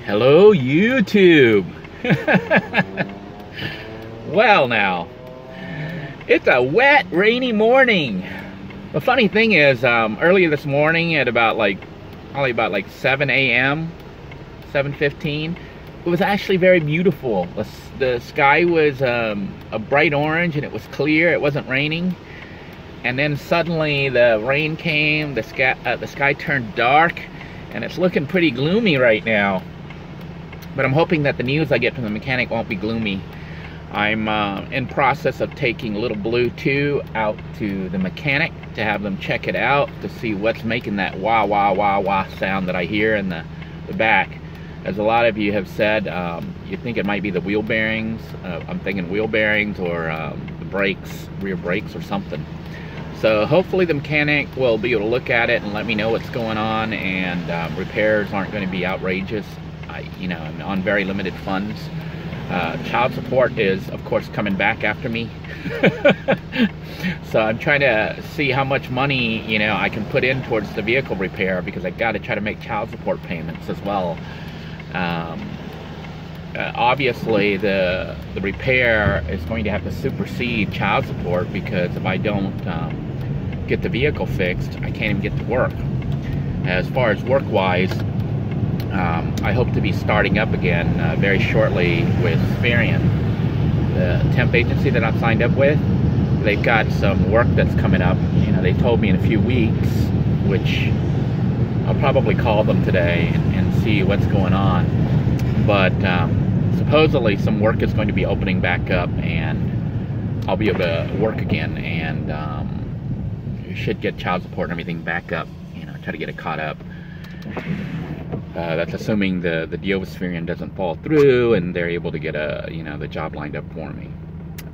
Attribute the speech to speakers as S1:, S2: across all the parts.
S1: Hello, YouTube. Well, now, it's a wet, rainy morning. The funny thing is, earlier this morning at probably about 7 a.m., 7:15, it was actually very beautiful. The sky was a bright orange and it was clear. It wasn't raining. And then suddenly the rain came, the sky turned dark, and it's looking pretty gloomy right now. But I'm hoping that the news I get from the mechanic won't be gloomy. I'm in process of taking little Blue 2 out to the mechanic to have them check it out to see what's making that wah wah wah wah sound that I hear in the back. As a lot of you have said, you think it might be the wheel bearings. I'm thinking wheel bearings or the brakes, rear brakes or something. So hopefully the mechanic will be able to look at it and let me know what's going on, and repairs aren't going to be outrageous. I'm on very limited funds. Child support is, of course, coming back after me. So I'm trying to see how much money, I can put in towards the vehicle repair, because I got to try to make child support payments as well. Obviously, the repair is going to have to supersede child support, because if I don't get the vehicle fixed, I can't even get to work. As far as work-wise, I hope to be starting up again very shortly with Varian. The temp agency that I'm signed up with, they've got some work that's coming up. They told me in a few weeks, which I'll probably call them today and see what's going on. But supposedly some work is going to be opening back up, and I'll be able to work again, and should get child support and everything back up, try to get it caught up. That's assuming the deal with Varian doesn't fall through and they're able to get the job lined up for me.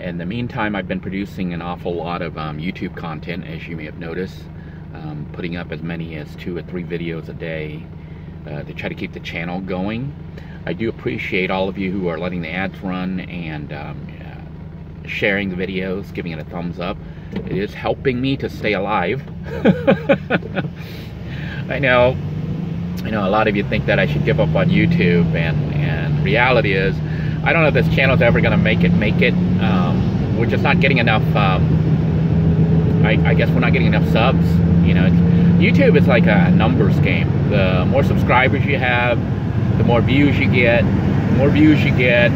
S1: In the meantime, I've been producing an awful lot of YouTube content, as you may have noticed, putting up as many as 2 or 3 videos a day to try to keep the channel going. I do appreciate all of you who are letting the ads run and sharing the videos, giving it a thumbs up. It is helping me to stay alive. I know a lot of you think that I should give up on YouTube, and reality is, I don't know if this channel's ever going to make it. We're just not getting enough, I guess we're not getting enough subs. YouTube is like a numbers game. The more subscribers you have, the more views you get. The more views you get,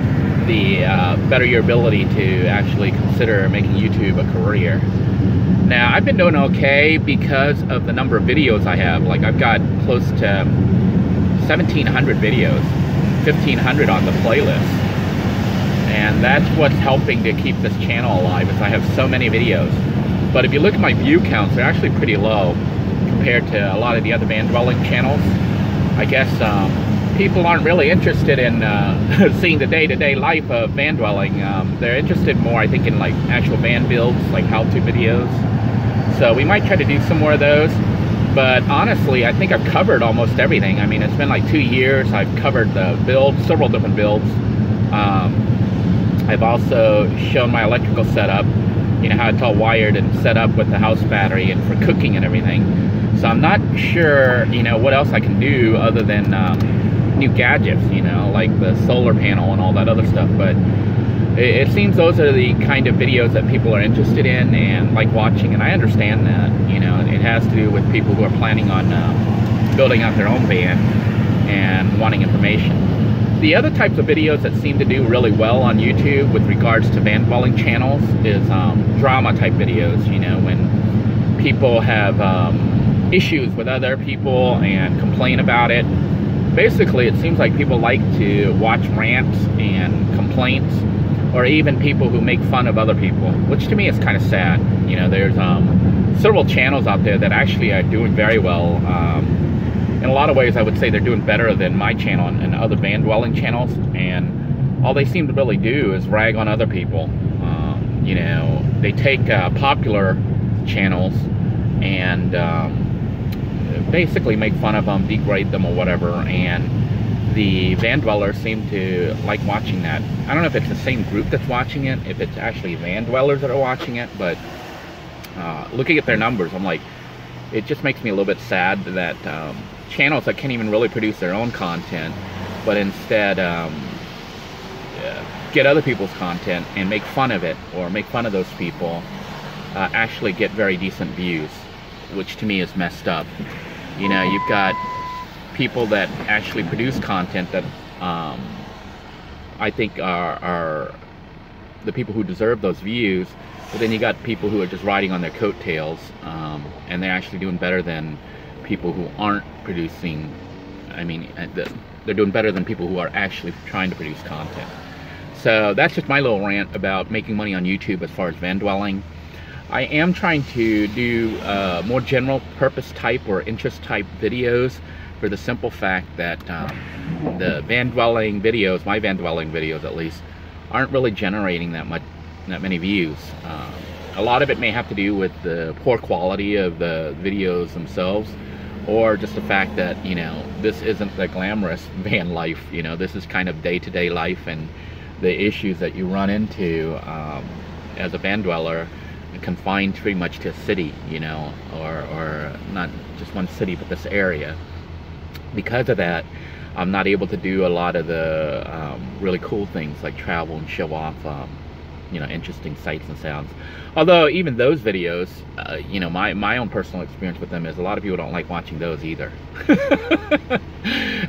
S1: the better your ability to actually consider making YouTube a career. Now, I've been doing okay because of the number of videos I have. Like, I've got close to 1,700 videos, 1,500 on the playlist. And that's what's helping to keep this channel alive, is I have so many videos. But if you look at my view counts, they're actually pretty low compared to a lot of the other van dwelling channels. I guess people aren't really interested in seeing the day-to-day life of van dwelling. They're interested more, I think, in like actual van builds, like how-to videos. So we might try to do some more of those. But honestly, I think I've covered almost everything. I mean, it's been like 2 years. I've covered the builds, several different builds. I've also shown my electrical setup, how it's all wired and set up with the house battery and for cooking and everything. So I'm not sure, what else I can do other than new gadgets, like the solar panel and all that other stuff. But it seems those are the kind of videos that people are interested in and like watching, and I understand that. It has to do with people who are planning on building out their own van and wanting information. The other types of videos that seem to do really well on YouTube with regards to van dwelling channels is drama type videos, when people have issues with other people and complain about it. Basically, it seems like people like to watch rants and complaints, or even people who make fun of other people, which to me is kind of sad. There's several channels out there that actually are doing very well. In a lot of ways, I would say they're doing better than my channel and other van dwelling channels, and all they seem to really do is rag on other people. They take popular channels and basically make fun of them, degrade them or whatever, and the van dwellers seem to like watching that. I don't know if it's the same group that's watching it, if it's actually van dwellers that are watching it, but looking at their numbers, I'm like, it just makes me a little bit sad that channels that can't even really produce their own content but instead get other people's content and make fun of it, or make fun of those people, actually get very decent views, which to me is messed up. You know, you've got people that actually produce content that I think are the people who deserve those views, but then you got people who are just riding on their coattails, and they're actually doing better than people who aren't producing. I mean, they're doing better than people who are actually trying to produce content. So that's just my little rant about making money on YouTube as far as van dwelling. I am trying to do more general purpose type or interest type videos, for the simple fact that the van dwelling videos, my van dwelling videos at least, aren't really generating that many views. A lot of it may have to do with the poor quality of the videos themselves, or just the fact that, you know, this isn't the glamorous van life. You know, this is kind of day-to-day life and the issues that you run into as a van dweller, confined pretty much to a city, you know, or not just one city, but this area. Because of that, I'm not able to do a lot of the really cool things like travel and show off, you know, interesting sights and sounds. Although even those videos, you know, my own personal experience with them is a lot of people don't like watching those either.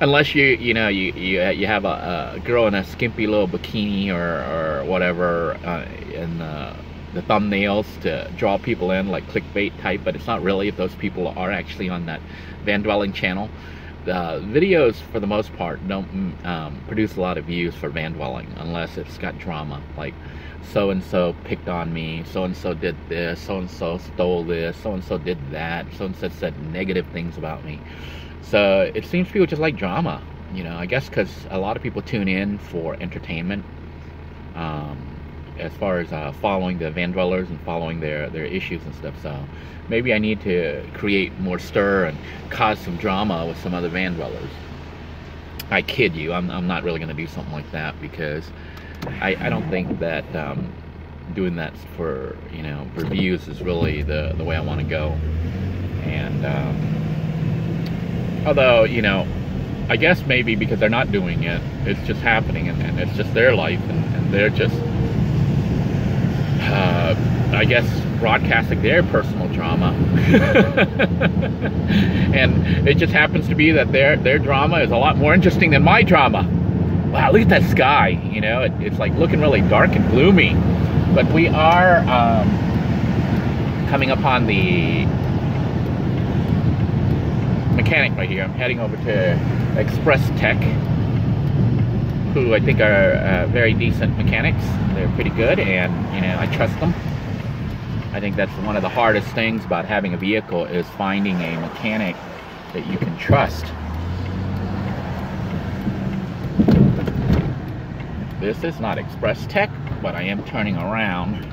S1: Unless you know you have a girl in a skimpy little bikini or whatever in the thumbnails to draw people in, like clickbait type, but it's not really if those people are actually on that van dwelling channel. The videos, for the most part, don't produce a lot of views for van dwelling unless it's got drama, like so-and-so picked on me, so-and-so did this, so-and-so stole this, so-and-so did that, so-and-so said negative things about me. So it seems people just like drama, you know, I guess because a lot of people tune in for entertainment, as far as following the van dwellers and following their issues and stuff. So maybe I need to create more stir and cause some drama with some other van dwellers. I kid you, I'm not really going to do something like that, because I don't think that doing that for, you know, for views is really the way I want to go. And although, you know, I guess maybe because they're not doing it, it's just happening, and it's just their life, and they're just I guess broadcasting their personal drama. And it just happens to be that their drama is a lot more interesting than my drama. Wow, look at that sky, you know, it's like looking really dark and gloomy. But we are coming upon the mechanic right here. I'm heading over to Express Tech, who I think are very decent mechanics. They're pretty good, and, you know, I trust them. I think that's one of the hardest things about having a vehicle, is finding a mechanic that you can trust. This is not Express Tech, but I am turning around.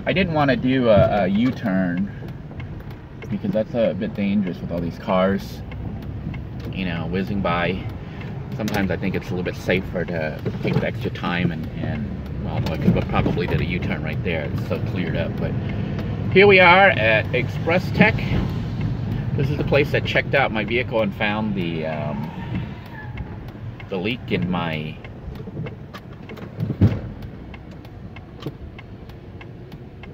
S1: I didn't want to do a U-turn, because that's a bit dangerous with all these cars, you know, whizzing by. Sometimes I think it's a little bit safer to take the extra time and well, I could have probably did a U-turn right there. It's so cleared up. But here we are at Express Tech. This is the place that checked out my vehicle and found the leak in my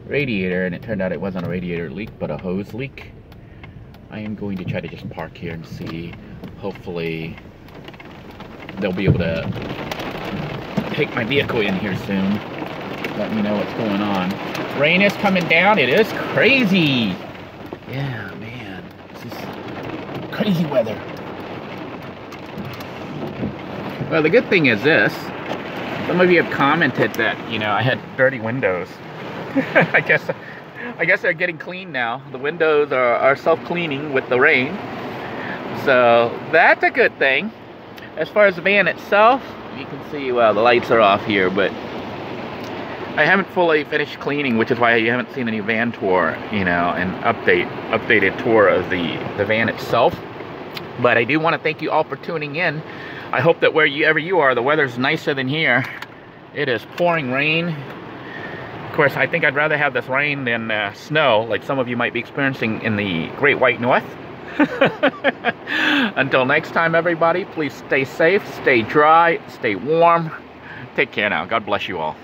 S1: radiator, and it turned out it wasn't a radiator leak but a hose leak. I am going to try to just park here and see. Hopefully they'll be able to take my vehicle in here soon. Let me know what's going on. Rain is coming down. It is crazy. Yeah, man. This is crazy weather. Well, the good thing is this. Some of you have commented that, you know, I had dirty windows. I guess they're getting clean now. The windows are self-cleaning with the rain. So that's a good thing. As far as the van itself, you can see, well, the lights are off here, but I haven't fully finished cleaning, which is why you haven't seen any van tour, you know, an updated tour of the van itself. But I do want to thank you all for tuning in. I hope that wherever you are, the weather's nicer than here. It is pouring rain. Of course, I think I'd rather have this rain than snow, like some of you might be experiencing in the Great White North. Until next time, everybody, please stay safe, stay dry, stay warm. Take care now. God bless you all.